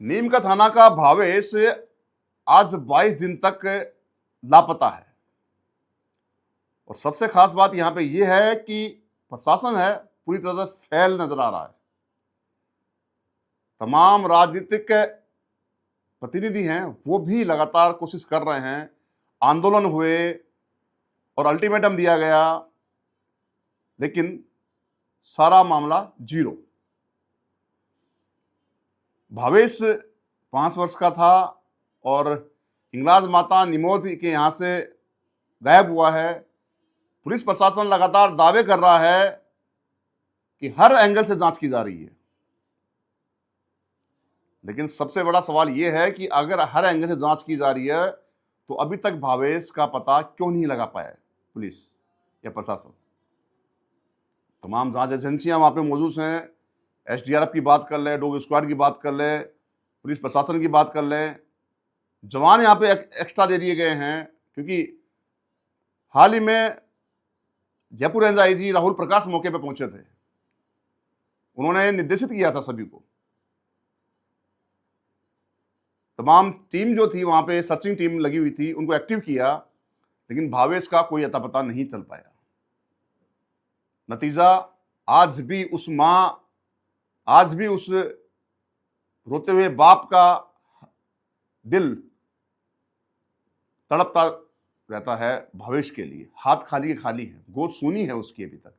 नीम का थाना का भावेश आज 22 दिन तक लापता है। और सबसे खास बात यहां पे यह है कि प्रशासन है पूरी तरह से फैल नजर आ रहा है। तमाम राजनीतिक प्रतिनिधि हैं वो भी लगातार कोशिश कर रहे हैं, आंदोलन हुए और अल्टीमेटम दिया गया, लेकिन सारा मामला जीरो। भावेश 5 वर्ष का था और हिंगलाज माता निमोद के यहाँ से गायब हुआ है। पुलिस प्रशासन लगातार दावे कर रहा है कि हर एंगल से जांच की जा रही है, लेकिन सबसे बड़ा सवाल यह है कि अगर हर एंगल से जांच की जा रही है तो अभी तक भावेश का पता क्यों नहीं लगा पाया पुलिस या प्रशासन। तमाम जांच एजेंसियां वहां पे मौजूद हैं। एसडीआरएफ की बात कर लें, डॉग स्क्वाड की बात कर लें, पुलिस प्रशासन की बात कर लें, जवान यहाँ पे एक्स्ट्रा दे दिए गए हैं, क्योंकि हाल ही में जयपुर रेंज आईजी राहुल प्रकाश मौके पे पहुंचे थे। उन्होंने निर्देशित किया था सभी को, तमाम टीम जो थी वहां पे सर्चिंग टीम लगी हुई थी उनको एक्टिव किया, लेकिन भावेश का कोई अता पता नहीं चल पाया। नतीजा आज भी उस मां, आज भी उस रोते हुए बाप का दिल तड़पता रहता है भावेश के लिए। हाथ खाली के खाली है, गोद सूनी है उसकी अभी तक।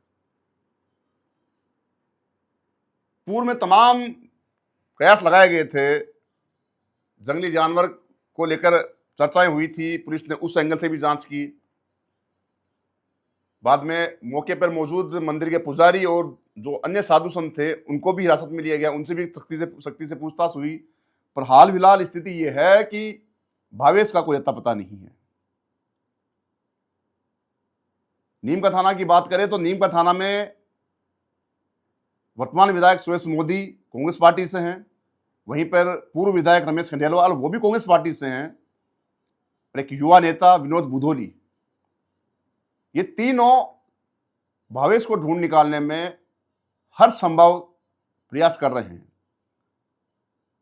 पूर्व में तमाम प्रयास लगाए गए थे, जंगली जानवर को लेकर चर्चाएं हुई थी, पुलिस ने उस एंगल से भी जांच की। बाद में मौके पर मौजूद मंदिर के पुजारी और जो अन्य साधु संत थे उनको भी हिरासत में लिया गया, उनसे भी सख्ती से पूछताछ हुई। पर हाल फिलहाल स्थिति यह है कि भावेश का कोई अता पता नहीं है। नीम का थाना की बात करें तो नीम का थाना में वर्तमान विधायक सुरेश मोदी कांग्रेस पार्टी से हैं, वहीं पर पूर्व विधायक रमेश खंडेलवाल वो भी कांग्रेस पार्टी से हैं, और एक युवा नेता विनोद बुधोली। ये तीनों भावेश को ढूंढ निकालने में हर संभव प्रयास कर रहे हैं।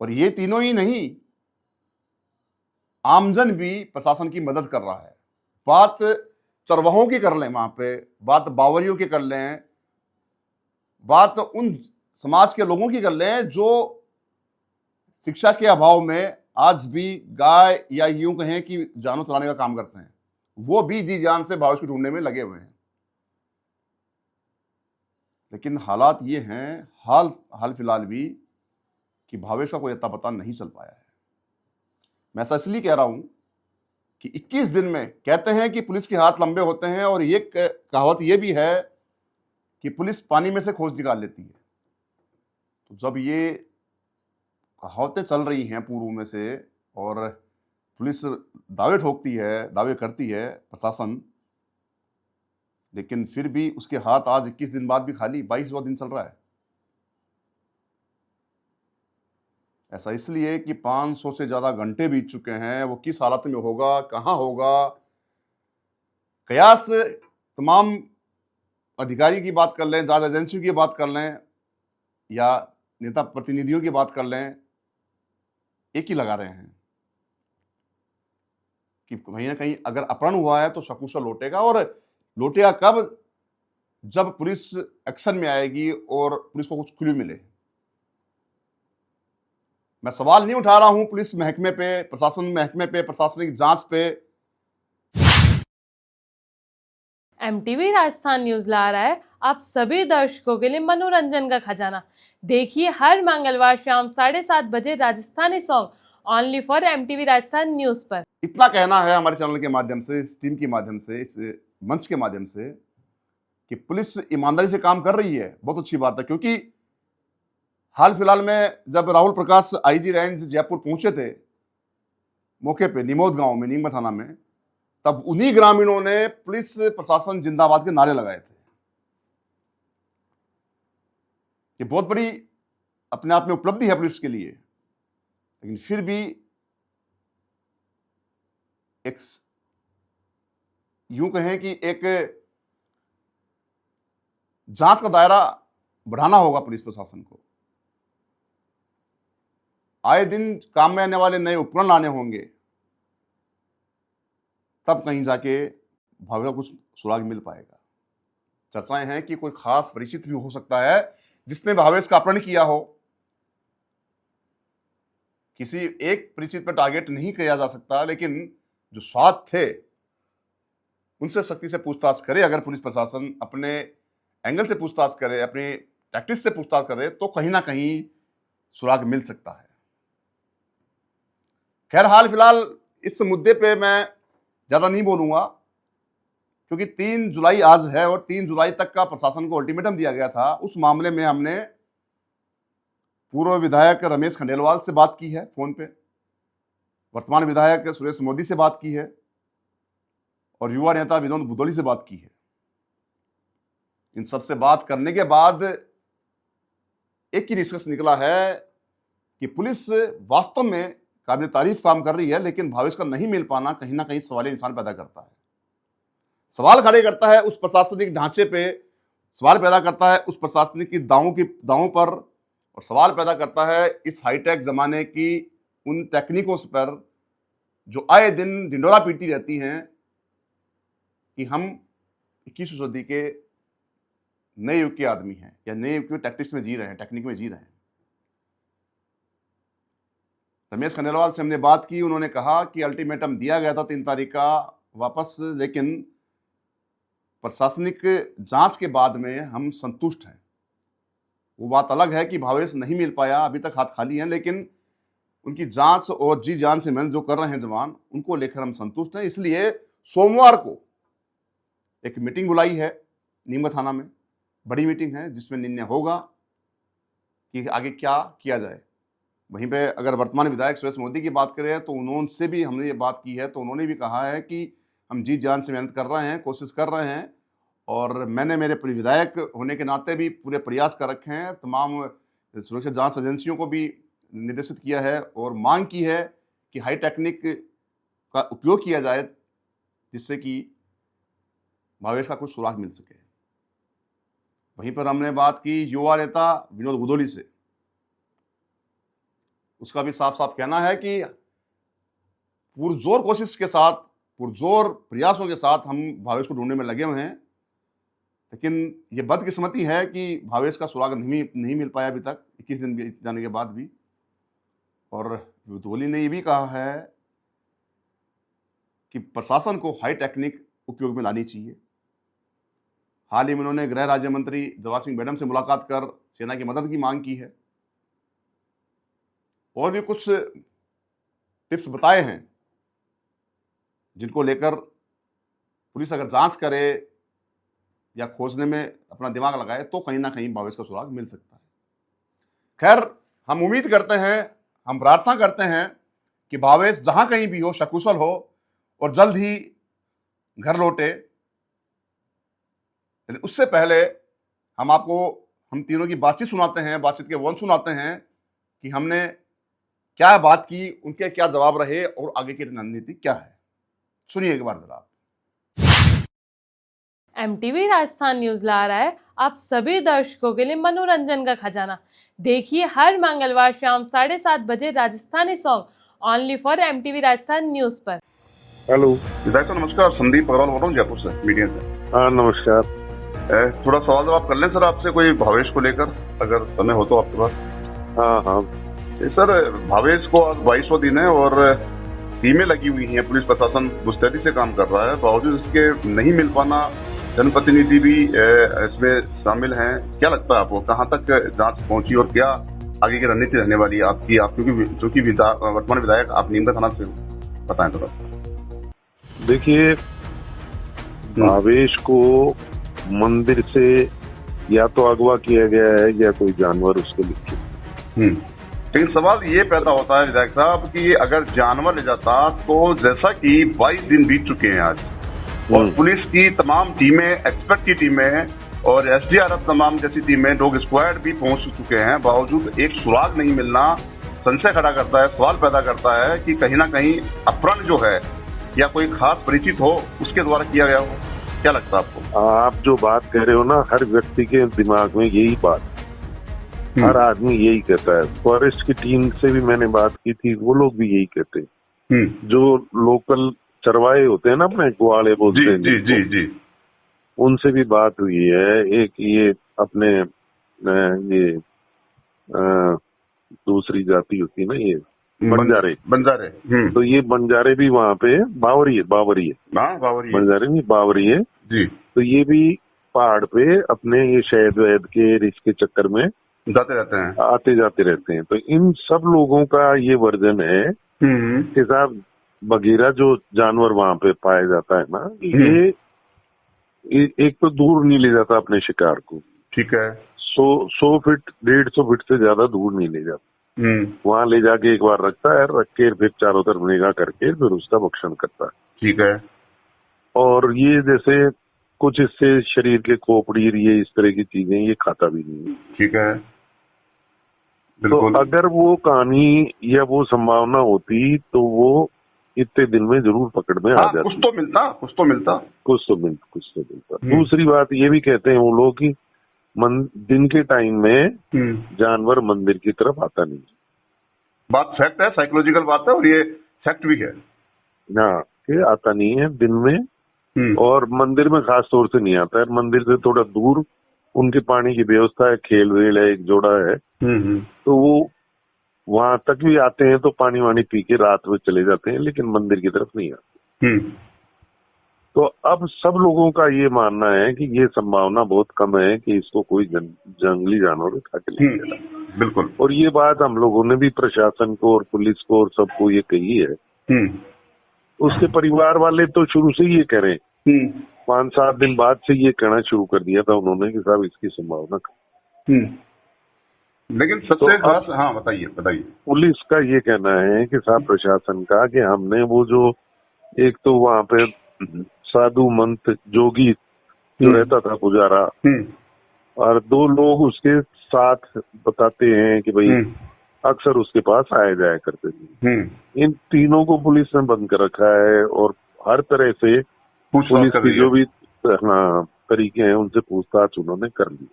और ये तीनों ही नहीं, आमजन भी प्रशासन की मदद कर रहा है। बात चरवाहों की कर लें, वहां पे बात बावरियों की कर लें, बात उन समाज के लोगों की कर लें जो शिक्षा के अभाव में आज भी गाय या यूं कहें कि जानवर चराने का काम करते हैं, वो भी जी जान से भावेश को ढूंढने में लगे हुए हैं। लेकिन हालात ये हैं हाल फिलहाल भी कि भावेश का कोई अता पता नहीं चल पाया है। मैं ऐसा इसलिए कह रहा हूं कि 21 दिन में, कहते हैं कि पुलिस के हाथ लंबे होते हैं, और ये कहावत ये भी है कि पुलिस पानी में से खोज निकाल लेती है। तो जब ये कहावतें चल रही हैं पूर्व में से और पुलिस दावे ठोकती है, दावे करती है प्रशासन, लेकिन फिर भी उसके हाथ आज 21 दिन बाद भी खाली, 22वां दिन चल रहा है। ऐसा इसलिए कि 500 से ज्यादा घंटे बीत चुके हैं। वो किस हालत में होगा, कहां होगा, कयास तमाम अधिकारी की बात कर लें, जांच एजेंसियों की बात कर लें या नेता प्रतिनिधियों की बात कर लें, एक ही लगा रहे हैं कि कहीं ना कहीं अगर अपहरण हुआ है तो सकुशल लौटेगा। और लौटेगा कब? जब पुलिस एक्शन में आएगी और पुलिस को कुछ क्लू मिले। मैं सवाल नहीं उठा रहा हूं पुलिस महकमे पे, प्रशासन महकमे पे, प्रशासनिक जांच पे। एमटीवी राजस्थान न्यूज ला रहा है आप सभी दर्शकों के लिए मनोरंजन का खजाना। देखिए हर मंगलवार शाम 7:30 बजे Rajasthani song only for MTV Rajasthan news पर। इतना कहना है हमारे चैनल के माध्यम से, इस टीम के माध्यम से, इस मंच के माध्यम से कि पुलिस ईमानदारी से काम कर रही है, बहुत अच्छी बात है। क्योंकि हाल फिलहाल में जब राहुल प्रकाश आईजी रेंज जयपुर पहुंचे थे मौके पे निमोद गांव में, नीम थाना में, तब उन्हीं ग्रामीणों ने पुलिस प्रशासन जिंदाबाद के नारे लगाए थे। ये बहुत बड़ी अपने आप में उपलब्धि है पुलिस के लिए। लेकिन फिर भी एक यूं कहें कि एक जांच का दायरा बढ़ाना होगा पुलिस प्रशासन को। आए दिन काम में आने वाले नए उपकरण लाने होंगे, तब कहीं जाके भावेश का कुछ सुराग मिल पाएगा। चर्चाएं हैं कि कोई खास परिचित भी हो सकता है जिसने भावेश का अपहरण किया हो। किसी एक परिचित पर टारगेट नहीं किया जा सकता, लेकिन जो साथ थे उनसे सख्ती से पूछताछ करे। अगर पुलिस प्रशासन अपने एंगल से पूछताछ करे, अपनी टैक्टिक्स से पूछताछ करे, तो कहीं ना कहीं सुराग मिल सकता है। खैर, हाल फिलहाल इस मुद्दे पे मैं ज़्यादा नहीं बोलूँगा, क्योंकि 3 जुलाई आज है और 3 जुलाई तक का प्रशासन को अल्टीमेटम दिया गया था। उस मामले में हमने पूर्व विधायक रमेश खंडेलवाल से बात की है फ़ोन पे, वर्तमान विधायक सुरेश मोदी से बात की है और युवा नेता विनोद बुदौली से बात की है। इन सब से बात करने के बाद एक ही निष्कर्ष निकला है कि पुलिस वास्तव में काबिल तारीफ काम कर रही है, लेकिन भावेश का नहीं मिल पाना कहीं ना कहीं सवालिया निशान पैदा करता है। सवाल खड़े करता है उस प्रशासनिक ढांचे पे, सवाल पैदा करता है उस प्रशासनिक की दावों पर, और सवाल पैदा करता है इस हाईटेक जमाने की उन टेक्निकों पर जो आए दिन ढिंडोरा पीटती रहती हैं कि हम 21वीं सदी के नए युग के आदमी हैं या नए युग की टैक्टिक्स में जी रहे हैं, टेक्निक में जी रहे हैं। रमेश खंडेलवाल से हमने बात की, उन्होंने कहा कि अल्टीमेटम दिया गया था 3 तारीख का वापस, लेकिन प्रशासनिक जांच के बाद में हम संतुष्ट हैं। वो बात अलग है कि भावेश नहीं मिल पाया, अभी तक हाथ खाली हैं, लेकिन उनकी जांच और जी जान से मेहनत जो कर रहे हैं जवान, उनको लेकर हम संतुष्ट हैं। इसलिए सोमवार को एक मीटिंग बुलाई है नीमच थाना में, बड़ी मीटिंग है जिसमें निर्णय होगा कि आगे क्या किया जाए। वहीं पे अगर वर्तमान विधायक सुरेश मोदी की बात करें तो उनसे भी हमने ये बात की है, तो उन्होंने भी कहा है कि हम जी जान से मेहनत कर रहे हैं, कोशिश कर रहे हैं, और मैंने मेरे विधायक होने के नाते भी पूरे प्रयास कर रखे हैं। तमाम सुरक्षा जांच एजेंसियों को भी निर्देशित किया है और मांग की है कि हाई टेक्निक का उपयोग किया जाए, जिससे कि भावेश का कुछ सुराग मिल सके। वहीं पर हमने बात की युवा नेता विनोद बुदौली से। उसका भी साफ साफ कहना है कि पुरजोर कोशिश के साथ, पुरजोर प्रयासों के साथ हम भावेश को ढूंढने में लगे हुए हैं, लेकिन ये बदकिस्मती है कि भावेश का सुराग नहीं मिल पाया अभी तक, 21 दिन बीत जाने के बाद भी। और बुदौली ने ये भी कहा है कि प्रशासन को हाई टेक्निक उपयोग में लानी चाहिए। हाल ही में उन्होंने गृह राज्य मंत्री जवाहर सिंह मैडम से मुलाकात कर सेना की मदद की मांग की है और भी कुछ टिप्स बताए हैं जिनको लेकर पुलिस अगर जांच करे या खोजने में अपना दिमाग लगाए तो कहीं ना कहीं भावेश का सुराग मिल सकता है। खैर, हम उम्मीद करते हैं, हम प्रार्थना करते हैं कि भावेश जहां कहीं भी हो सकुशल हो और जल्द ही घर लौटे। लेकिन उससे पहले हम तीनों की बातचीत सुनाते हैं, बातचीत के वन सुनाते हैं कि हमने क्या बात की, उनके क्या जवाब रहे और आगे की रणनीति क्या है। सुनिए एक बार जरा। MTV राजस्थान न्यूज ला रहा है आप सभी दर्शकों के लिए मनोरंजन का खजाना। देखिए हर मंगलवार शाम 7:30 बजे Rajasthani song only for MTV Rajasthan news पर। हेलो विधायक सर नमस्कार, संदीप अग्रवाल बोल रहा हूँ जयपुर से, मीडिया से। हाँ नमस्कार। थोड़ा सवाल जवाब कर लें सर आपसे, कोई भावेश को लेकर, अगर समय हो तो आपके पास। हाँ हाँ सर, भावेश को आज 22वां दिन है और टीमें लगी हुई हैं, पुलिस प्रशासन मुस्तैदी से काम कर रहा है, बावजूद इसके नहीं मिल पाना, जनप्रतिनिधि भी इसमें शामिल हैं। क्या लगता है आपको, कहाँ तक जांच पहुंची और क्या आगे की रणनीति रहने वाली है आपकी? आप क्योंकि वर्तमान विधायक आप नीमच थाना से बताएं थोड़ा। देखिए, भावेश को मंदिर से या तो अगवा किया गया है या कोई जानवर उसको लेके। लेकिन सवाल ये पैदा होता है विधायक साहब कि अगर जानवर ले जाता तो, जैसा कि 22 दिन बीत चुके हैं आज और पुलिस की तमाम टीमें, एक्सपर्ट की टीमें और SDRF तमाम जैसी टीमें, डॉग स्क्वाड भी पहुंच चुके हैं, बावजूद एक सुराग नहीं मिलना संशय खड़ा करता है, सवाल पैदा करता है कि कहीं ना कहीं अपहरण जो है या कोई खास परिचित हो उसके द्वारा किया गया हो। क्या लगता है आपको? आप जो बात कह रहे हो ना, हर व्यक्ति के दिमाग में यही बात, हर आदमी यही कहता है। फॉरेस्ट की टीम से भी मैंने बात की थी, वो लोग भी यही कहते हैं। जो लोकल चरवाहे होते हैं ना, अपने ग्वाले बोलते हैं, जी जी जी, उनसे भी बात हुई है। एक ये अपने ये दूसरी जाति होती है ना, ये बंजारे। तो ये बंजारे भी वहाँ पे बावरी है बंजारे नहीं, बावरी है जी। तो ये भी पहाड़ पे अपने ये शहद वहद के रिस्क के चक्कर में आते जाते रहते हैं। तो इन सब लोगों का ये वर्जन है कि साहब बगीरा जो जानवर वहाँ पे पाया जाता है ना, ये एक तो दूर नहीं ले जाता अपने शिकार को। ठीक है। 100 फीट 150 फीट से ज्यादा दूर नहीं ले जाता। वहां ले जाके एक बार रखता है, रख के फिर चारों तरफ निगाह करके फिर उसका भक्षण करता है। ठीक है। और ये जैसे कुछ इससे शरीर के खोपड़ी, ये इस तरह की चीजें ये खाता भी नहीं है। ठीक है। तो अगर वो कहानी या वो संभावना होती तो वो इतने दिन में जरूर पकड़ में आ जाती। कुछ तो मिलता। दूसरी बात ये भी कहते हैं वो लोग कि दिन के टाइम में जानवर मंदिर की तरफ आता नहीं। बात फैक्ट है, साइकोलॉजिकल बात है और ये फैक्ट भी है। हाँ, कि आता नहीं है दिन में, और मंदिर में खास तौर से नहीं आता है। मंदिर से थोड़ा दूर उनके पानी की व्यवस्था है, खेल वेल है, एक जोड़ा है, तो वो वहां तक भी आते हैं तो पानी वानी पी के रात में चले जाते हैं, लेकिन मंदिर की तरफ नहीं आते। तो अब सब लोगों का ये मानना है कि ये संभावना बहुत कम है कि इसको कोई जंगली जानवर उठा के ले जाएगा। बिल्कुल। और ये बात हम लोगों ने भी प्रशासन को और पुलिस को और सबको ये कही है। उसके परिवार वाले तो शुरू से ये कह रहे हैं, 5-7 दिन बाद से ये कहना शुरू कर दिया था उन्होंने कि साहब इसकी संभावना। लेकिन सबसे खास, हाँ बताइए। पुलिस का ये कहना है कि साहब प्रशासन का कि हमने वो जो एक तो वहाँ पे साधु मंत जोगी जो रहता था पुजारा, और 2 लोग उसके साथ बताते हैं कि भाई अक्सर उसके पास आया जाया करते थे। इन तीनों को पुलिस ने बंद कर रखा है और हर तरह से पुलिस की जो भी तरीके हैं उनसे पूछताछ उन्होंने कर ली,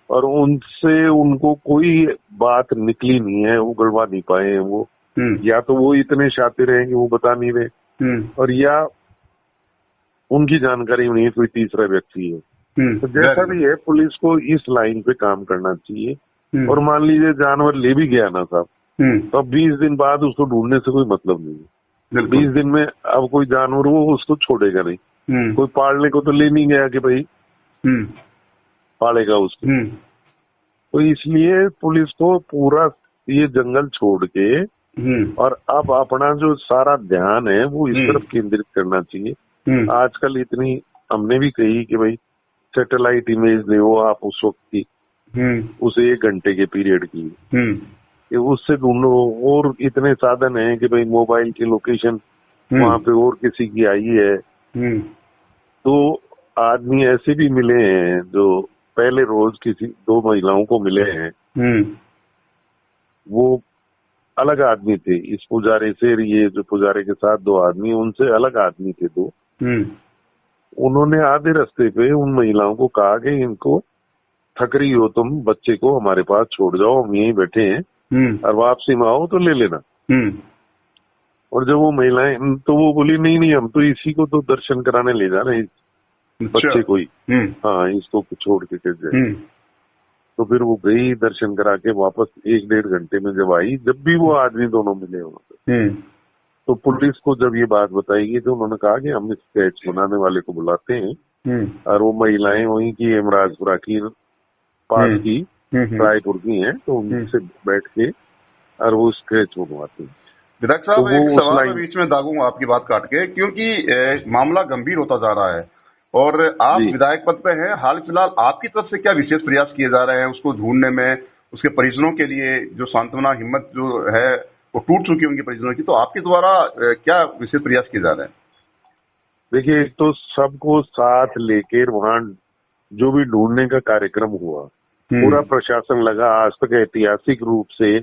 और उनसे उनको कोई बात निकली नहीं है, उगलवा नहीं पाए हैं वो। या तो वो इतने शातिर हैं कि वो बता नहीं रहे, और या उनकी जानकारी नहीं, कोई तीसरा व्यक्ति है। तो जैसा भी है, पुलिस को इस लाइन पे काम करना चाहिए। और मान लीजिए जानवर ले भी गया ना साहब, तो अब 20 दिन बाद उसको ढूंढने से कोई मतलब नहीं है। 20 दिन में अब कोई जानवर वो उसको छोड़ेगा नहीं। कोई पालने को तो ले नहीं गया कि भाई पालेगा उसको। तो इसलिए पुलिस को पूरा ये जंगल छोड़ के और अब अपना जो सारा ध्यान है वो इस तरफ केंद्रित करना चाहिए। आजकल इतनी हमने भी कही कि भाई सैटेलाइट इमेज ले आप उस वक्त की, उस 1 घंटे के पीरियड की, उससे ढूंढो। और इतने साधन हैं कि भाई मोबाइल की लोकेशन वहां पे और किसी की आई है। तो आदमी ऐसे भी मिले हैं जो पहले रोज किसी 2 महिलाओं को मिले हैं, वो अलग आदमी थे। इस पुजारी से, ये जो पुजारी के साथ 2 आदमी, उनसे अलग आदमी थे 2। उन्होंने आधे रास्ते पे उन महिलाओं को कहा कि इनको थक रही हो तुम, बच्चे को हमारे पास छोड़ जाओ, हम यहीं बैठे हैं, और वापसी में आओ तो ले लेना। और जब वो महिलाएं, तो वो बोली नहीं हम तो इसी को तो दर्शन कराने ले जा रहे हैं, बच्चे को ही, हाँ इसको छोड़ के जाए। तो फिर वो गई, दर्शन करा के वापस 1-1.5 घंटे में जब आई, जब भी वो आदमी दोनों मिले वहां पे, तो पुलिस को जब ये बात बताई तो उन्होंने कहा कि हम स्केच बनाने वाले को बुलाते हैं, और वो महिलाएं वहीं की इमराजपुरा की पास की रायपुर की हैं, तो उनसे बैठ के और वो स्केच बनवाते हैं। विधायक साहब, तो एक सवाल बीच में दागूंगा आपकी बात काट के, क्योंकि मामला गंभीर होता जा रहा है और आप विधायक पद पे हैं। हाल फिलहाल आपकी तरफ से क्या विशेष प्रयास किए जा रहे हैं उसको ढूंढने में? उसके परिजनों के लिए जो सांत्वना हिम्मत जो है वो टूट चुकी है उनके परिजनों की, तो आपके द्वारा क्या विशेष प्रयास किए जा रहे हैं? देखिए, एक तो सबको साथ लेकर वहाँ जो भी ढूंढने का कार्यक्रम हुआ, पूरा प्रशासन लगा। आज तक ऐतिहासिक रूप से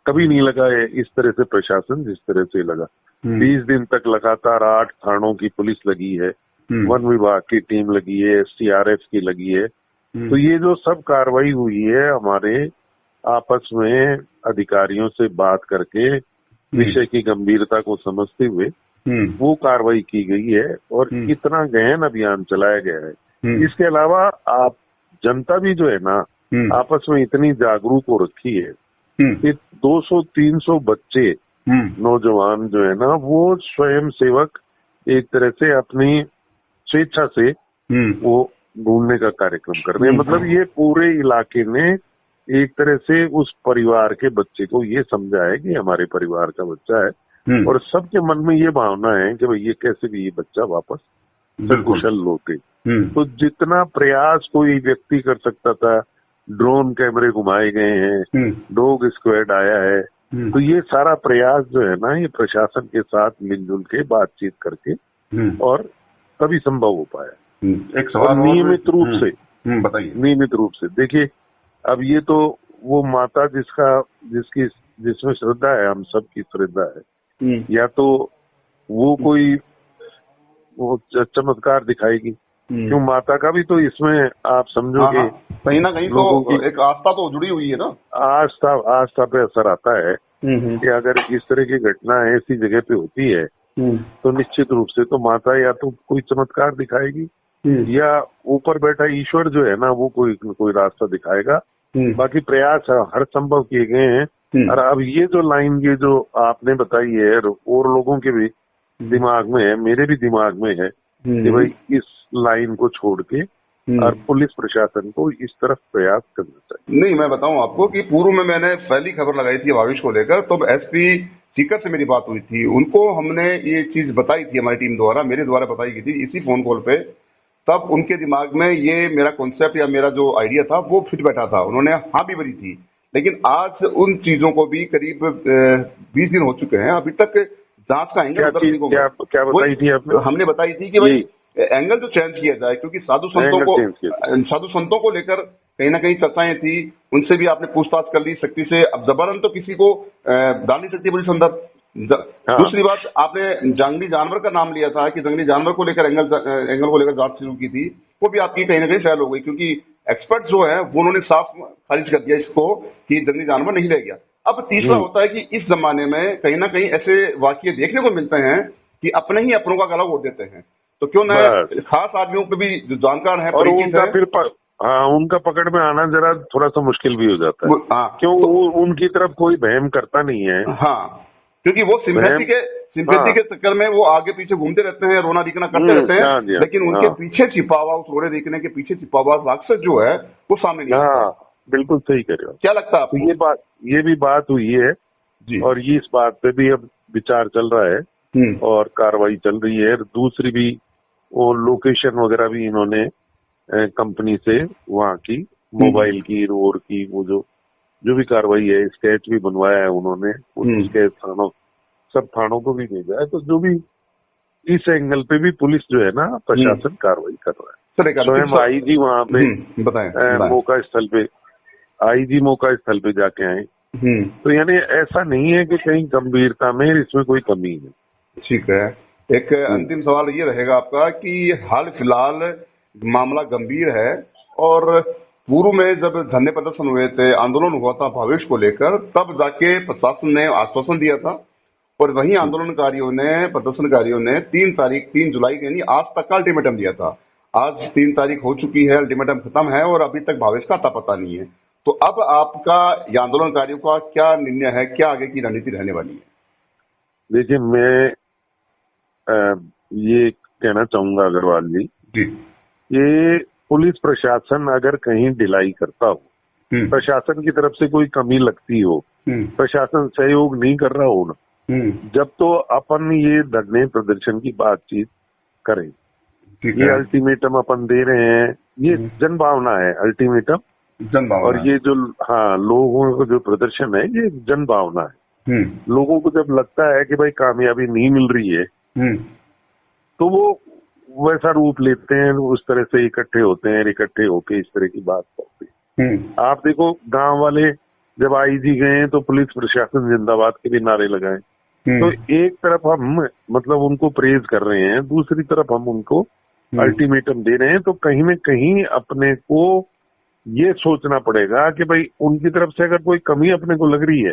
कभी नहीं लगा है इस तरह से प्रशासन जिस तरह से लगा। 20 दिन तक लगातार 8 थानों की पुलिस लगी है, वन विभाग की टीम लगी है, STRF की लगी है। तो ये जो सब कार्रवाई हुई है हमारे आपस में अधिकारियों से बात करके विषय की गंभीरता को समझते हुए वो कार्रवाई की गई है और इतना गहन अभियान चलाया गया है। इसके अलावा आप जनता भी जो है ना आपस में इतनी जागरूक हो रखी है कि 200-300 बच्चे नौजवान जो है ना वो स्वयं सेवक एक तरह से अपनी स्वेच्छा से वो ढूंढने का कार्यक्रम कर रहे हैं। मतलब ये पूरे इलाके ने एक तरह से उस परिवार के बच्चे को ये समझा है कि हमारे परिवार का बच्चा है और सबके मन में ये भावना है कि भाई ये कैसे भी ये बच्चा वापस सकुशल लौटे। तो जितना प्रयास कोई व्यक्ति कर सकता था, ड्रोन कैमरे घुमाए गए हैं, डॉग स्क्वाड आया है, तो ये सारा प्रयास जो है ना ये प्रशासन के साथ मिलजुल के बातचीत करके और तभी संभव हो पाया। एक सवाल नियमित रूप से बताइए। नियमित रूप से देखिए, अब ये तो वो माता जिसमें श्रद्धा है, हम सबकी श्रद्धा है, या तो वो कोई वो चमत्कार दिखाएगी, क्यों माता का भी तो इसमें आप समझो कि कहीं ना कहीं तो एक आस्था तो जुड़ी हुई है ना। आस्था पे असर आता है कि अगर इस तरह की घटना ऐसी जगह पे होती है तो निश्चित रूप से तो माता या तो कोई चमत्कार दिखाएगी या ऊपर बैठा ईश्वर जो है ना वो कोई रास्ता दिखाएगा। बाकी प्रयास हर संभव किए गए हैं। और अब ये जो लाइन ये जो आपने बताई है और लोगों के भी दिमाग में है, मेरे भी दिमाग में है कि भाई इस लाइन को छोड़ के और पुलिस प्रशासन को इस तरफ प्रयास करना चाहिए। नहीं, मैं बताऊं आपको कि पूर्व में मैंने पहली खबर लगाई थी भावेश को लेकर, तो एसपी सीकर से मेरी बात हुई थी, उनको हमने ये चीज बताई थी, हमारी टीम द्वारा मेरे द्वारा बताई गई थी इसी फोन कॉल पे। तब उनके दिमाग में ये मेरा कॉन्सेप्ट या मेरा जो आइडिया था वो फिट बैठा था, उन्होंने हाँ भी भरी थी। लेकिन आज उन चीजों को भी करीब 20 दिन हो चुके हैं, अभी तक जांच का एंगल क्या बताई थी आपने? हमने बताई थी कि भाई एंगल जो चेंज किया जाए, क्योंकि साधु संतों को लेकर कहीं ना कहीं चर्चाएं थी, उनसे भी आपने पूछताछ कर ली सख्ती से। अब जबरन तो किसी को डाल नहीं सकती पुलिस अंदर। दूसरी बात, आपने जंगली जानवर का नाम लिया था कि जंगली जानवर को लेकर एंगल को लेकर जांच शुरू की थी, वो भी आपकी कहीं ना कहीं फेल हो गई, क्योंकि एक्सपर्ट जो है वो उन्होंने साफ खारिज कर दिया इसको कि जंगली जानवर नहीं रह गया। अब तीसरा होता है कि इस जमाने में कहीं ना कहीं ऐसे वाकये देखने को मिलते हैं कि अपने ही अपनों का गला घोट देते हैं, तो क्यों ना खास आदमियों पे भी जो जानकार है और उनका पकड़ में आना जरा थोड़ा सा मुश्किल भी हो जाता है। क्यों उनकी तरफ कोई बहम करता नहीं है। हाँ, क्योंकि वो सिंपैथी के चक्कर में वो आगे पीछे घूमते रहते हैं, रोना दिखना करते रहते हैं, लेकिन उनके पीछे छिपा हुआ, उस रोने दिखने के पीछे छिपा हुआ राक्षस जो है वो सामने नहीं आता। बिल्कुल सही कह रहे हो। क्या लगता है आपको? ये भी बात हुई है जी, और ये इस बात पे भी अब विचार चल रहा है और कार्रवाई चल रही है। दूसरी भी वो लोकेशन वगैरह भी इन्होंने कंपनी से वहाँ की मोबाइल की रोड की वो जो भी कार्रवाई है, स्केच भी बनवाया है उन्होंने, स्केच सब थानों को भी भेजा है। तो जो भी इस एंगल पे भी पुलिस जो है ना प्रशासन कार्रवाई कर रहा है। स्वयं आईजी वहाँ पे मौका स्थल पे आईजी मौका स्थल पे जाके आए। तो यानी ऐसा नहीं है कि कहीं गंभीरता में इसमें कोई कमी है। ठीक है, एक अंतिम सवाल ये रहेगा आपका कि हाल फिलहाल मामला गंभीर है और पूर्व में जब धरने प्रदर्शन हुए थे, आंदोलन हुआ था भावेश को लेकर, तब जाके प्रशासन ने आश्वासन दिया था और वहीं आंदोलनकारियों ने प्रदर्शनकारियों ने 3 जुलाई यानी आज तक का अल्टीमेटम दिया था। आज 3 तारीख हो चुकी है, अल्टीमेटम खत्म है और अभी तक भावेश का अता पता नहीं है। तो अब आपका या आंदोलनकारियों का क्या निर्णय है, क्या आगे की रणनीति रहने वाली है? देखिए, मैं ये कहना चाहूंगा अग्रवाल जी, ये पुलिस प्रशासन अगर कहीं ढिलाई करता हो, प्रशासन की तरफ से कोई कमी लगती हो, प्रशासन सहयोग नहीं कर रहा हो ना, जब तो अपन ये धरने प्रदर्शन की बातचीत करें। ये अल्टीमेटम अपन दे रहे हैं, ये जन भावना है, अल्टीमेटम और ये जो लोगों का जो प्रदर्शन है ये जन भावना है। लोगों को जब लगता है कि भाई कामयाबी नहीं मिल रही है तो वो वैसा रूप लेते हैं, उस तरह से इकट्ठे होते हैं, इकट्ठे होके इस तरह की बात करते हैं। आप देखो, गांव वाले जब आईजी गए तो पुलिस प्रशासन जिंदाबाद के भी नारे लगाए। तो एक तरफ हम मतलब उनको प्रेज कर रहे हैं, दूसरी तरफ हम उनको अल्टीमेटम दे रहे हैं। तो कहीं न कहीं अपने को ये सोचना पड़ेगा कि भाई उनकी तरफ से अगर कोई कमी अपने को लग रही है,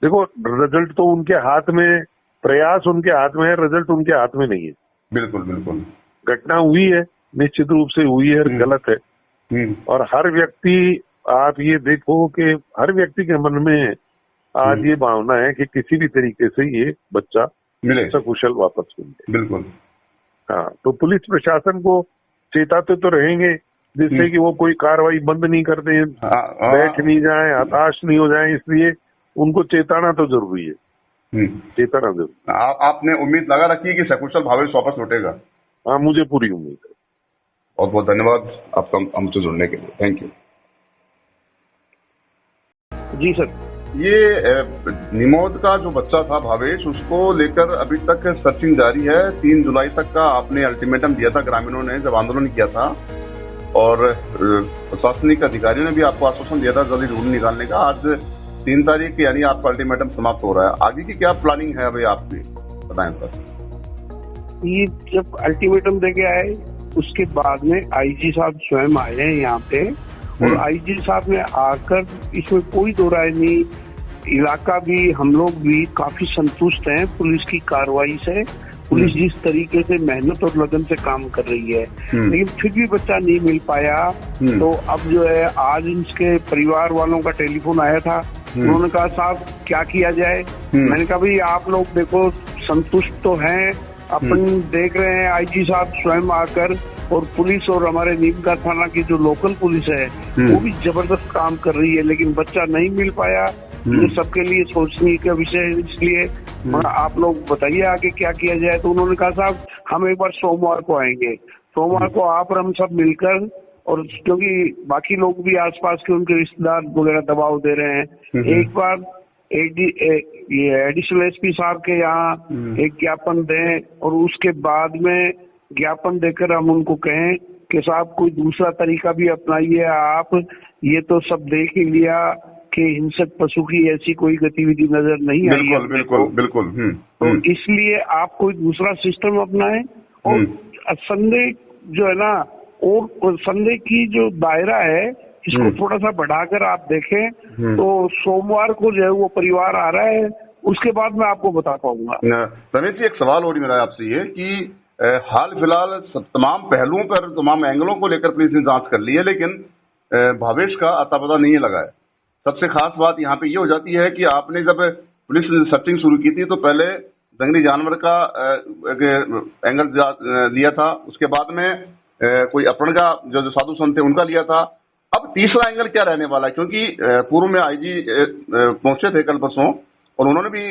देखो रिजल्ट तो उनके हाथ में, प्रयास उनके हाथ में है, रिजल्ट उनके हाथ में नहीं है। बिल्कुल बिल्कुल। घटना हुई है, निश्चित रूप से हुई है, गलत है। और हर व्यक्ति, आप ये देखो कि हर व्यक्ति के मन में आज ये भावना है कि किसी भी तरीके से ये बच्चा मिले, सकुशल वापस मिले। बिल्कुल। हाँ, तो पुलिस प्रशासन को चेताते तो रहेंगे जिससे कि वो कोई कार्रवाई बंद नहीं कर दें, बैठ नहीं जाए, हताश नहीं हो जाए, इसलिए उनको चेताना तो जरूरी है। चेताना जरूरी। आपने उम्मीद लगा रखी है कि सकुशल भावेश वापस लौटेगा? हाँ, मुझे पूरी उम्मीद है। बहुत बहुत धन्यवाद आपका हमसे जुड़ने के लिए। Thank you ji sir. ये निमोद का जो बच्चा था भावेश, उसको लेकर अभी तक सर्चिंग जारी है। 3 जुलाई तक का आपने अल्टीमेटम दिया था ग्रामीणों ने जब आंदोलन किया था, और प्रशासनिक अधिकारियों ने भी आपको आश्वासन दिया था जल्दी ढूंढ निकालने का। आज 3 तारीख यानी आपका अल्टीमेटम समाप्त हो रहा है। आगे की क्या प्लानिंग है अभी आपकी, बताएं सर। ये जब अल्टीमेटम देके आए उसके बाद में आईजी साहब स्वयं आए हैं यहाँ पे, और आईजी साहब ने आकर, इसमें कोई दो राय नहीं, इलाका भी, हम लोग भी काफी संतुष्ट हैं पुलिस की कार्रवाई से। पुलिस जिस तरीके से मेहनत और लगन से काम कर रही है, लेकिन फिर भी बच्चा नहीं मिल पाया। तो अब जो है, आज इसके परिवार वालों का टेलीफोन आया था, उन्होंने कहा साहब क्या किया जाए। मैंने कहा भाई आप लोग देखो संतुष्ट तो हैं, अपन देख रहे हैं आईजी साहब स्वयं आकर, और पुलिस और हमारे नीमका थाना की जो लोकल पुलिस है वो भी जबरदस्त काम कर रही है, लेकिन बच्चा नहीं मिल पाया। ये सबके लिए सोचने का विषय है, इसलिए आप लोग बताइए आगे क्या किया जाए। तो उन्होंने कहा साहब हम एक बार सोमवार को आएंगे, सोमवार को आप और हम सब मिलकर, और क्योंकि बाकी लोग भी आसपास के उनके रिश्तेदार वगैरह दबाव दे रहे हैं, एक बार ये एडिशनल एसपी साहब के यहाँ एक ज्ञापन दें, और उसके बाद में ज्ञापन देकर हम उनको कहें कि साहब कोई दूसरा तरीका भी अपनाइए आप। ये तो सब देख ही लिया कि हिंसक पशु की ऐसी कोई गतिविधि नजर नहीं आई है। बिल्कुल बिल्कुल। तो इसलिए आप कोई दूसरा सिस्टम अपनाएं, और संदेह जो है ना, और संदेह की जो दायरा है इसको थोड़ा सा बढ़ाकर आप देखें। तो सोमवार को जो है वो परिवार आ रहा है, उसके बाद मैं आपको बता पाऊंगा। रमेश जी, एक सवाल और मेरा आपसे ये कि हाल फिलहाल तमाम पहलुओं पर, तमाम एंगलों को लेकर पुलिस ने जांच कर ली है, लेकिन भावेश का अता पता नहीं लगा है। सबसे खास बात यहाँ पे ये हो जाती है कि आपने जब पुलिस ने सर्चिंग शुरू की थी तो पहले जंगली जानवर का एंगल लिया था, उसके बाद में कोई अपहरण का जो साधु संत थे उनका लिया था। अब तीसरा एंगल क्या रहने वाला है, क्योंकि पूर्व में आईजी पहुंचे थे कल परसों, और उन्होंने भी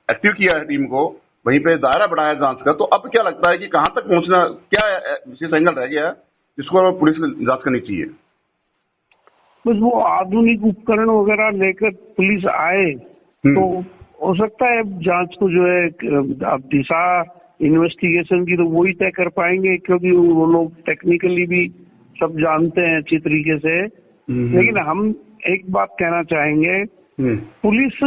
एक्टिव किया है टीम को, वहीं पे दायरा बढ़ाया जांच का। तो अब क्या लगता है कि कहां तक पहुंचना, क्या विशेष एंगल रह गया है जिसको पुलिस ने जांच करनी चाहिए? बस वो आधुनिक उपकरण वगैरह लेकर पुलिस आए तो हो सकता है जांच को जो है, अब दिशा इन्वेस्टिगेशन की तो वही तय कर पाएंगे, क्योंकि वो लोग टेक्निकली भी सब जानते हैं अच्छी तरीके से। लेकिन हम एक बात कहना चाहेंगे, पुलिस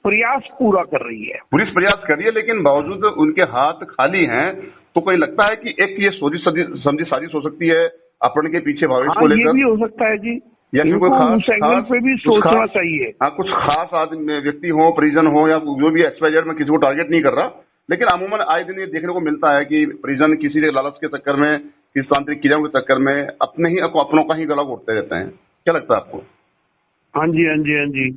प्रयास पूरा कर रही है। पुलिस प्रयास कर रही है, लेकिन बावजूद उनके हाथ खाली हैं। तो कोई लगता है कि एक ये समझी साजिश हो सकती है अपहरण के पीछे भावेश को लेकर? ये भी हो सकता है जी, या कोई उस एंगल पे भी सोचना चाहिए। हाँ, कुछ खास आदमी, व्यक्ति हो, परिजन हो, या जो भी XYZ, में किसी को टारगेट नहीं कर रहा, लेकिन अमूमन आए दिन ये देखने को मिलता है कि परिजन किसी के लालच के चक्कर में, किसी तांत्रिक क्रियाओं के चक्कर में अपनों का ही गला घोटते रहते हैं। क्या लगता है आपको? हाँ जी, हाँ जी, हाँ जी।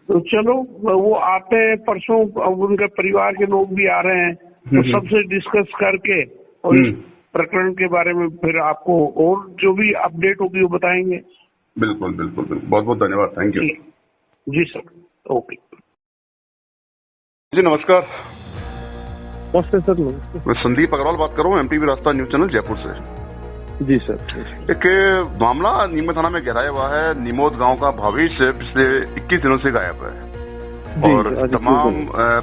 तो चलो वो आते हैं परसों, उनके परिवार के लोग भी आ रहे हैं, तो सबसे डिस्कस करके और इस प्रकरण के बारे में फिर आपको और जो भी अपडेट होगी वो बताएंगे। बिल्कुल बिल्कुल बिल्कुल। बहुत बहुत धन्यवाद। Thank you ji sir. Okay ji, नमस्कार। नमस्ते सर। नमस्ते, मैं संदीप अग्रवाल बात कर रहा हूँ, MTV Rajasthan news channel Jaipur से। जी सर। एक मामला नीमच थाना में गहराया हुआ है। निमोद गांव का भावेश पिछले 21 दिनों से गायब है, और तमाम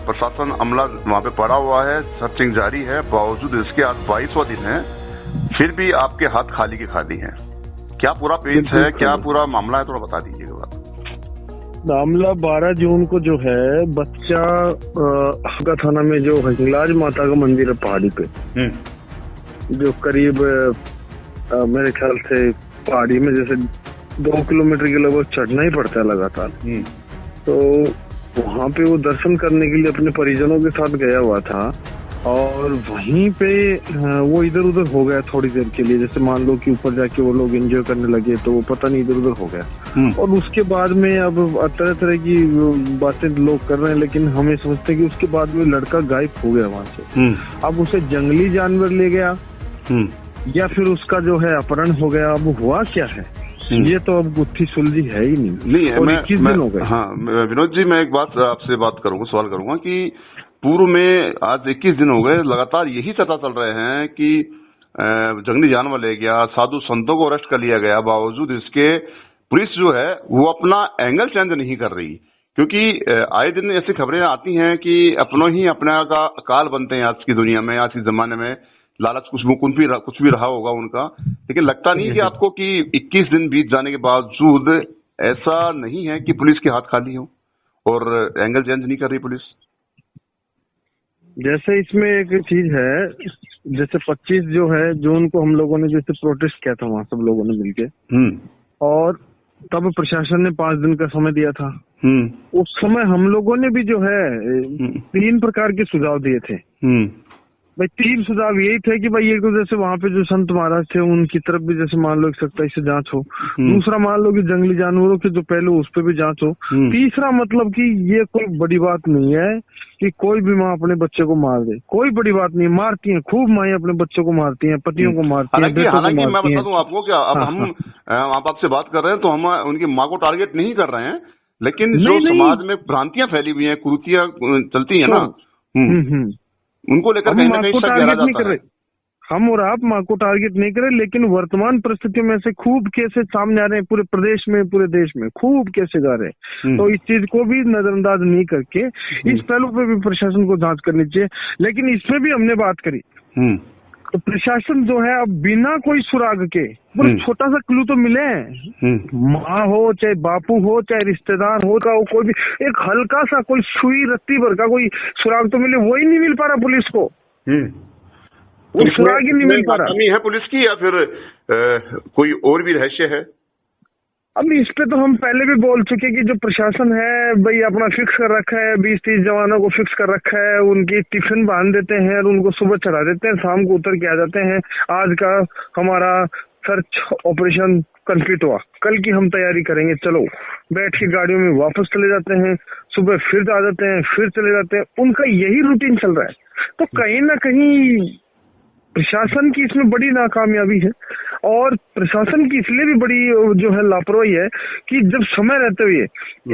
प्रशासन अमला वहां पे पड़ा हुआ है, सर्चिंग जारी है। बावजूद इसके आज 22वां दिन है, फिर भी आपके हाथ खाली के खाली हैं। क्या पूरा पेज है, क्या पूरा मामला है, थोड़ा बता दीजिएगा। मामला 12 जून को जो है, बच्चा आपका थाना में जो हिंगलाज माता का मंदिर है पहाड़ी पे, जो करीब मेरे ख्याल से पहाड़ी में जैसे 2 किलोमीटर के लगभग चढ़ना ही पड़ता है लगातार। तो वहाँ पे वो दर्शन करने के लिए अपने परिजनों के साथ गया हुआ था और वहीं पे वो इधर उधर हो गया थोड़ी देर के लिए। जैसे मान लो कि ऊपर जाके वो लोग एंजॉय करने लगे तो वो पता नहीं इधर उधर हो गया। और उसके बाद में अब तरह तरह की बातें लोग कर रहे हैं, लेकिन हमें समझते हैं कि उसके बाद में लड़का गायब हो गया वहां से। अब उसे जंगली जानवर ले गया या फिर उसका जो है अपहरण हो गया, अब हुआ क्या है ये तो अब गुत्थी सुलझी है ही नहीं है। 21 दिन हो गए। हाँ विनोद जी, मैं एक बात आपसे सवाल करूंगा कि पूर्व में आज 21 दिन हो गए, लगातार यही चर्चा चल रहे हैं कि जंगली जानवर ले गया, साधु संतों को अरेस्ट कर लिया गया, बावजूद इसके पुलिस जो है वो अपना एंगल चेंज नहीं कर रही। क्योंकि आए दिन ऐसी खबरें आती हैं कि अपनों ही अपना का काल बनते हैं आज की दुनिया में, आज के जमाने में। लालच कुछ भी रहा होगा उनका, लेकिन लगता नहीं कि आपको कि 21 दिन बीत जाने के बावजूद ऐसा नहीं है कि पुलिस के हाथ खाली हो और एंगल चेंज नहीं कर रही पुलिस। जैसे इसमें एक चीज है, जैसे 25 जो है जून को हम लोगों ने जैसे प्रोटेस्ट किया था वहाँ सब लोगों ने मिलके, और तब प्रशासन ने 5 दिन का समय दिया था। उस समय हम लोगों ने भी जो है 3 प्रकार के सुझाव दिए थे भाई। 3 सुझाव यही थे कि भाई एक तो जैसे वहाँ पे जो संत महाराज थे उनकी तरफ भी जैसे मान लो 127 से जांच हो। दूसरा मान लो कि जंगली जानवरों के जो पहलू उस पर भी जांच हो। तीसरा मतलब कि ये कोई बड़ी बात नहीं है कि कोई भी माँ अपने बच्चे को मार दे, कोई बड़ी बात नहीं। मारती हैं खूब माएं अपने बच्चों को मारती हैं, पतियों को मारती हैं, बेटों को मारती हैं। मैं बता दूं आपको क्या अब हम आप आपसे बात कर रहे हैं तो हम उनकी माँ को टारगेट नहीं कर रहे हैं, लेकिन जो समाज में भ्रांतियां फैली हुई हैं, कुरीतियां चलती है ना, उनको लेकर कहीं ना कहीं शक गहरा जाता है। हम और आप माँ को टारगेट नहीं करें, लेकिन वर्तमान परिस्थितियों में से खूब केसेस सामने आ रहे हैं पूरे प्रदेश में, पूरे देश में खूब केसेस आ रहे हैं। तो इस चीज को भी नजरअंदाज नहीं करके इस पहलू पे भी प्रशासन को जांच करनी चाहिए। लेकिन इसमें भी हमने बात करी तो प्रशासन जो है अब बिना कोई सुराग के, छोटा सा क्लू तो मिले, माँ हो चाहे बापू हो चाहे रिश्तेदार हो, कोई भी एक हल्का सा कोई सुई रत्ती भर का कोई सुराग तो मिले, वही नहीं मिल पा रहा पुलिस को। वो सुराग ही नहीं मिल पा रहा। कमी है पुलिस की या फिर कोई और भी रहस्य है? अब इस पे तो हम पहले भी बोल चुके कि जो प्रशासन है भाई अपना फिक्स कर रखा है, 20-30 जवानों को फिक्स कर रखा है, उनकी टिफिन बांध देते हैं और उनको सुबह चढ़ा देते हैं, शाम को उतर के आ जाते हैं। आज का हमारा सर्च ऑपरेशन कंप्लीट हुआ, कल की हम तैयारी करेंगे, चलो बैठ के गाड़ियों में वापस चले जाते हैं, सुबह फिर आ जाते हैं, फिर चले जाते हैं। उनका यही रूटीन चल रहा है। तो कहीं ना कहीं प्रशासन की इसमें बड़ी नाकामयाबी है, और प्रशासन की इसलिए भी बड़ी जो है लापरवाही है कि जब समय रहते हुए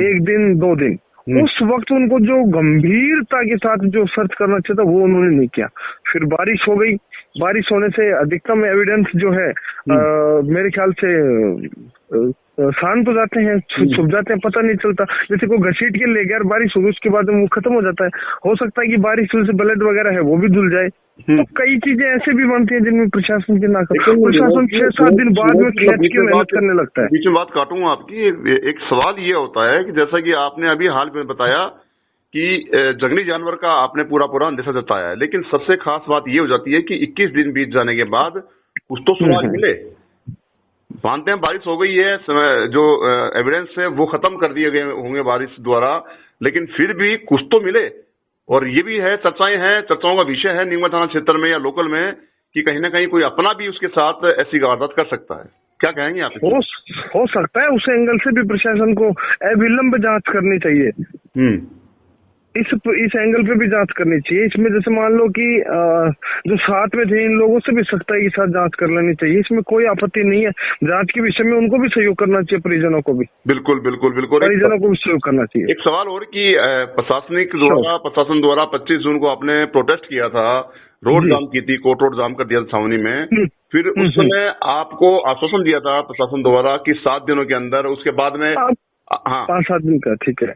1 दिन 2 दिन उस वक्त उनको जो गंभीरता के साथ जो सर्च करना चाहिए था वो उन्होंने नहीं किया। फिर बारिश हो गई, बारिश होने से अधिकतम एविडेंस जो है मेरे ख्याल से शांत हो जाते हैं, छुप जाते हैं, पता नहीं चलता। जैसे कोई घसीट के ले गया, बारिश हो गई, उसके बाद वो खत्म हो जाता है। हो सकता है कि बारिश से ब्लड वगैरह है वो भी धुल जाए। तो कई चीजें ऐसे भी बनती हैं जिनमें प्रशासन की नाकामी, प्रशासन 6-7 दिन बाद में खींच के मेहनत करने लगता है। बीच में बात काटूंगा आपकी, एक सवाल ये होता है कि जैसा कि आपने अभी हाल में बताया कि जंगली जानवर का आपने पूरा अंदेशा जताया है, लेकिन सबसे खास बात ये हो जाती है कि 21 दिन बीत जाने के बाद कुछ तो सुराग मिले। मानते हैं बारिश हो गई है, जो एविडेंस है वो खत्म कर दिए गए होंगे बारिश द्वारा, लेकिन फिर भी कुछ तो मिले। और ये भी है, चर्चाओं का विषय है निगम थाना क्षेत्र में या लोकल में कि कहीं ना कहीं कोई अपना भी उसके साथ ऐसी वारदात कर सकता है। क्या कहेंगे आप? हो सकता है, उस एंगल से भी प्रशासन को अविलंब जांच करनी चाहिए। इस एंगल पे भी जांच करनी चाहिए। इसमें जैसे मान लो कि जो साथ में थे इन लोगों से भी सख्ताई के साथ जांच कर लेनी चाहिए। इसमें कोई आपत्ति नहीं है। जांच के विषय में उनको भी सहयोग करना चाहिए, परिजनों को भी। बिल्कुल परिजनों को भी सहयोग करना चाहिए। एक सवाल और कि प्रशासन द्वारा 25 जून को आपने प्रोटेस्ट किया था, रोड जाम की थी, कोर्ट रोड जाम कर दिया था छावनी में। फिर उस समय आपको आश्वासन दिया था प्रशासन द्वारा कि 7 दिनों के अंदर, उसके बाद में 5-7 दिन का, ठीक है।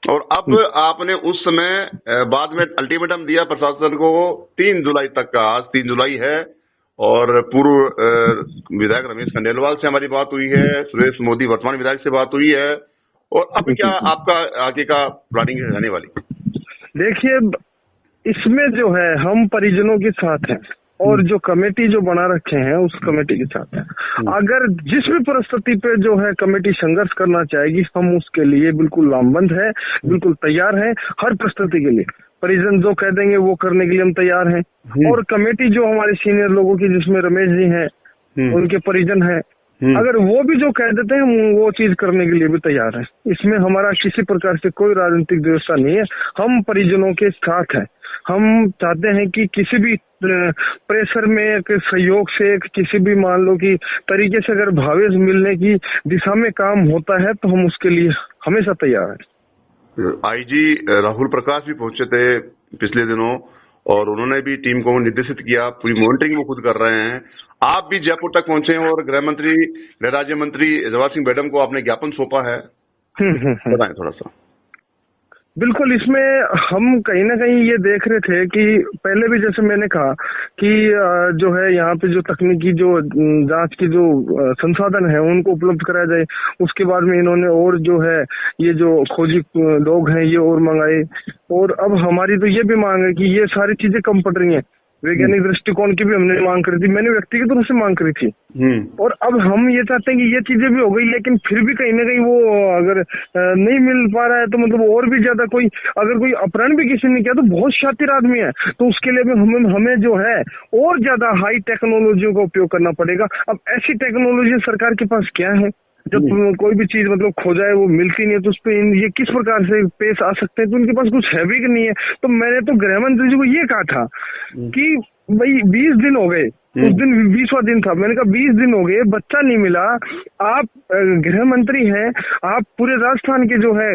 और अब आपने उस समय बाद में अल्टीमेटम दिया प्रशासन को 3 जुलाई तक का। आज 3 जुलाई है और पूर्व विधायक रमेश खंडेलवाल से हमारी बात हुई है, सुरेश मोदी वर्तमान विधायक से बात हुई है, और अब क्या आपका आगे का प्लानिंग रहने वाली? देखिए, इसमें जो है हम परिजनों के साथ हैं, और जो कमेटी जो बना रखे हैं उस कमेटी के साथ है। अगर जिस भी परिस्थिति पे जो है कमेटी संघर्ष करना चाहेगी, हम उसके लिए बिल्कुल लामबंद है, बिल्कुल तैयार है हर परिस्थिति के लिए। परिजन जो कह देंगे वो करने के लिए हम तैयार हैं। और कमेटी जो हमारे सीनियर लोगों की, जिसमें रमेश जी हैं, उनके परिजन हैं, अगर वो भी जो कह देते हैं वो चीज करने के लिए भी तैयार है। इसमें हमारा किसी प्रकार से कोई राजनीतिक व्यवस्था नहीं है, हम परिजनों के साथ हैं। हम चाहते हैं कि किसी भी प्रेशर में सहयोग से, किसी भी मान लो कि तरीके से अगर भावेश मिलने की दिशा में काम होता है तो हम उसके लिए हमेशा तैयार हैं। आईजी राहुल प्रकाश भी पहुंचे थे पिछले दिनों और उन्होंने भी टीम को निर्देशित किया, पूरी मॉनिटरिंग वो खुद कर रहे हैं। आप भी जयपुर तक पहुंचे हैं और गृह राज्य मंत्री जवाहर सिंह मैडम को आपने ज्ञापन सौंपा है, बताएं थोड़ा सा। बिल्कुल, इसमें हम कहीं ना कहीं ये देख रहे थे कि पहले भी जैसे मैंने कहा कि जो है यहाँ पे जो तकनीकी जो जांच की जो संसाधन है उनको उपलब्ध कराया जाए। उसके बाद में इन्होंने और जो है ये जो खोजी लोग हैं ये और मंगाए। और अब हमारी तो ये भी मांग है कि ये सारी चीजें कम पड़ रही हैं। वैज्ञानिक दृष्टिकोण की भी हमने मांग करी थी, मैंने व्यक्तिगत रूप से मांग करी थी। और अब हम ये चाहते हैं कि ये चीजें भी हो गई, लेकिन फिर भी कहीं ना कहीं वो अगर नहीं मिल पा रहा है तो मतलब और भी ज्यादा कोई, अगर कोई अपहरण भी किसी ने किया तो बहुत शातिर आदमी है, तो उसके लिए भी हमें जो है और ज्यादा हाई टेक्नोलॉजियों का उपयोग करना पड़ेगा। अब ऐसी टेक्नोलॉजी सरकार के पास क्या है? जब कोई भी चीज मतलब खो जाए वो मिलती नहीं है, तो उस पर ये किस प्रकार से पेश आ सकते हैं? तो उनके पास कुछ है भी कि नहीं है। तो मैंने तो गृह मंत्री जी को ये कहा था कि भाई 20 दिन हो गए, उस दिन 20वां दिन था, मैंने कहा 20 दिन हो गए बच्चा नहीं मिला, आप गृह मंत्री हैं, आप पूरे राजस्थान के जो है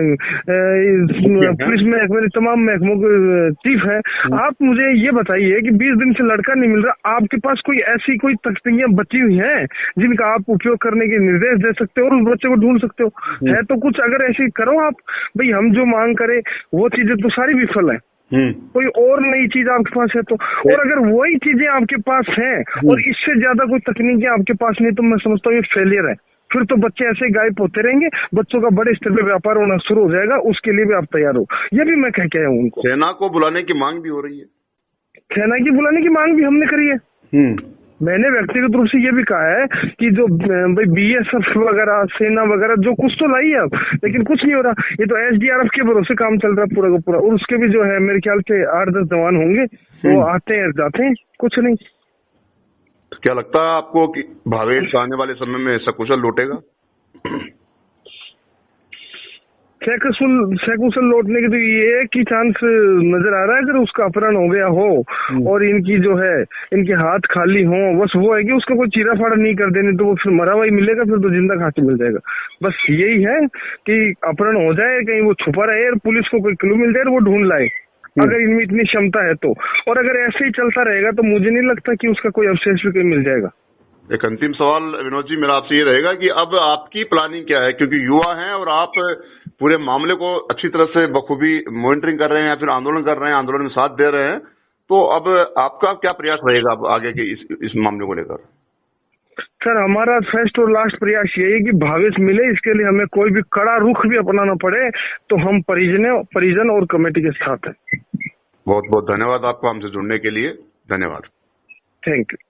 पुलिस महकमे तमाम महकमों के चीफ है, आप मुझे ये बताइए कि 20 दिन से लड़का नहीं मिल रहा, आपके पास कोई ऐसी कोई तख्तियां बची हुई हैं जिनका आप उपयोग करने के निर्देश दे सकते हो और उस बच्चे को ढूंढ सकते हो? है तो कुछ अगर ऐसी करो आप। भाई हम जो मांग करें वो चीजें तो सारी विफल है, कोई और नई चीज आपके पास है तो। और अगर वही चीजें आपके पास हैं और इससे ज्यादा कोई तकनीकी आपके पास नहीं, तो मैं समझता हूँ ये फेलियर है। फिर तो बच्चे ऐसे ही गायब होते रहेंगे, बच्चों का बड़े स्तर पे व्यापार होना शुरू हो जाएगा। उसके लिए भी आप तैयार हो, ये भी मैं कह के आया हूँ उनको। सेना को बुलाने की मांग भी हो रही है, सेना की बुलाने की मांग भी हमने करी है। मैंने व्यक्तिगत रूप से ये भी कहा है कि जो भाई BSF वगैरह, सेना वगैरह जो कुछ तो लाई है अब, लेकिन कुछ नहीं हो रहा। ये तो SDRF के भरोसे काम चल रहा है पूरा का पूरा। और उसके भी जो है मेरे ख्याल से 8-10 जवान होंगे, वो आते हैं जाते हैं, कुछ नहीं। तो क्या लगता है आपको कि भावेश आने वाले समय में सकुशल लौटेगा? सकुशल लौटने की तो ये एक ही चांस नजर आ रहा है, अगर उसका अपहरण हो गया हो और इनकी जो है इनके हाथ खाली हो, बस वो है कि उसका कोई चीरा फाड़ा नहीं कर देने, तो वो फिर मरा हुआ ही मिलेगा, फिर तो जिंदा खा के मिल जाएगा। बस यही है कि अपहरण हो जाए, कहीं वो छुपा रहे और पुलिस को कोई क्लू मिल जाए और वो ढूंढ लाए, अगर इनमें इतनी क्षमता है तो। और अगर ऐसे ही चलता रहेगा तो मुझे नहीं लगता कि उसका कोई अवशेष भी कहीं मिल जाएगा। एक अंतिम सवाल विनोद जी मेरा आपसे ये रहेगा कि अब आपकी प्लानिंग क्या है, क्योंकि युवा हैं और आप पूरे मामले को अच्छी तरह से बखूबी मॉनिटरिंग कर रहे हैं या फिर आंदोलन कर रहे हैं, आंदोलन में साथ दे रहे हैं, तो अब आपका क्या प्रयास रहेगा अब आगे के इस मामले को लेकर? सर हमारा फर्स्ट और लास्ट प्रयास यही है कि भावेश मिले। इसके लिए हमें कोई भी कड़ा रुख भी अपनाना पड़े तो हम परिजन और कमेटी के साथ हैं। बहुत बहुत धन्यवाद आपको हमसे जुड़ने के लिए, धन्यवाद। Thank you.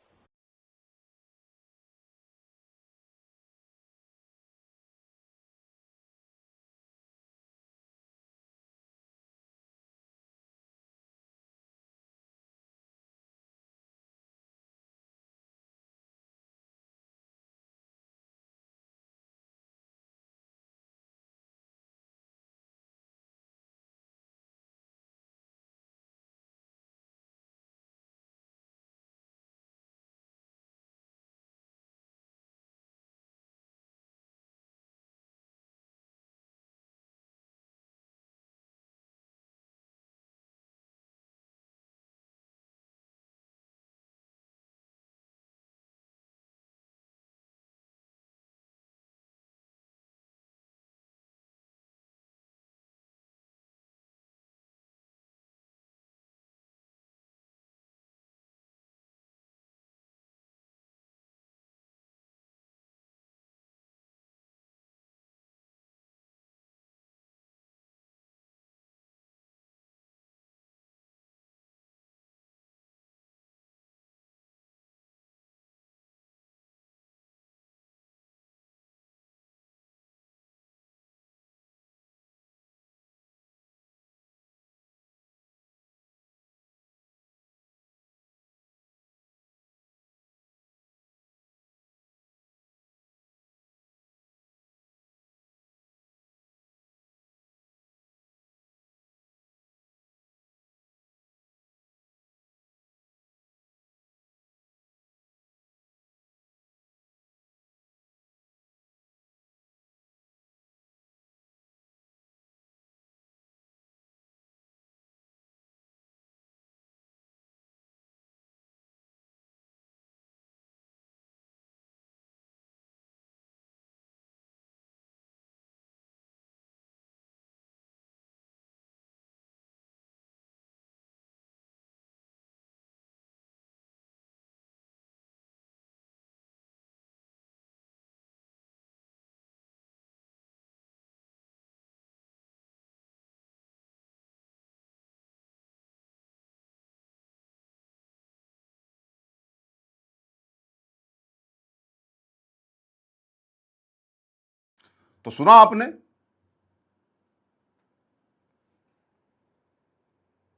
तो सुना आपने,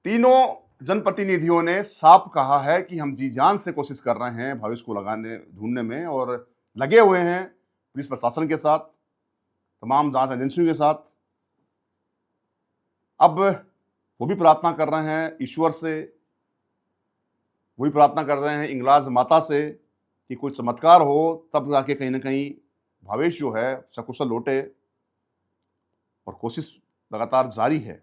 तीनों जनप्रतिनिधियों ने साफ कहा है कि हम जी जान से कोशिश कर रहे हैं भविष्य को ढूंढने में, और लगे हुए हैं पुलिस प्रशासन के साथ, तमाम जांच एजेंसियों के साथ। अब वो भी प्रार्थना कर रहे हैं ईश्वर से, वो भी प्रार्थना कर रहे हैं इंगलाज माता से कि कोई चमत्कार हो, तब जाके कहीं ना कहीं भावेश जो है सकुशल लौटे, और कोशिश लगातार जारी है।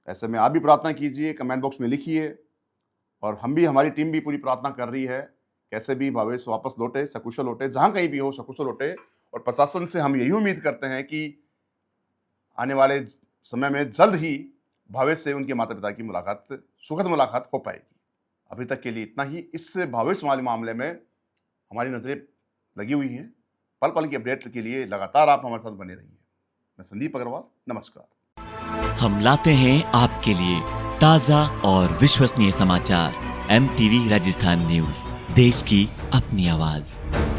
ऐसे में आप भी प्रार्थना कीजिए, कमेंट बॉक्स में लिखिए, और हम भी, हमारी टीम भी पूरी प्रार्थना कर रही है कैसे भी भावेश वापस लौटे, सकुशल लौटे, जहां कहीं भी हो सकुशल लौटे। और प्रशासन से हम यही उम्मीद करते हैं कि आने वाले समय में जल्द ही भावेश से उनके माता पिता की मुलाकात, सुखद मुलाकात हो पाएगी। अभी तक के लिए इतना ही। इस भावेश वाले मामले में हमारी नजरें लगी हुई हैं। पल पल की अपडेट के लिए लगातार आप हमारे साथ बने रहिए। मैं संदीप अग्रवाल, नमस्कार। हम लाते हैं आपके लिए ताजा और विश्वसनीय समाचार। MTV राजस्थान न्यूज, देश की अपनी आवाज।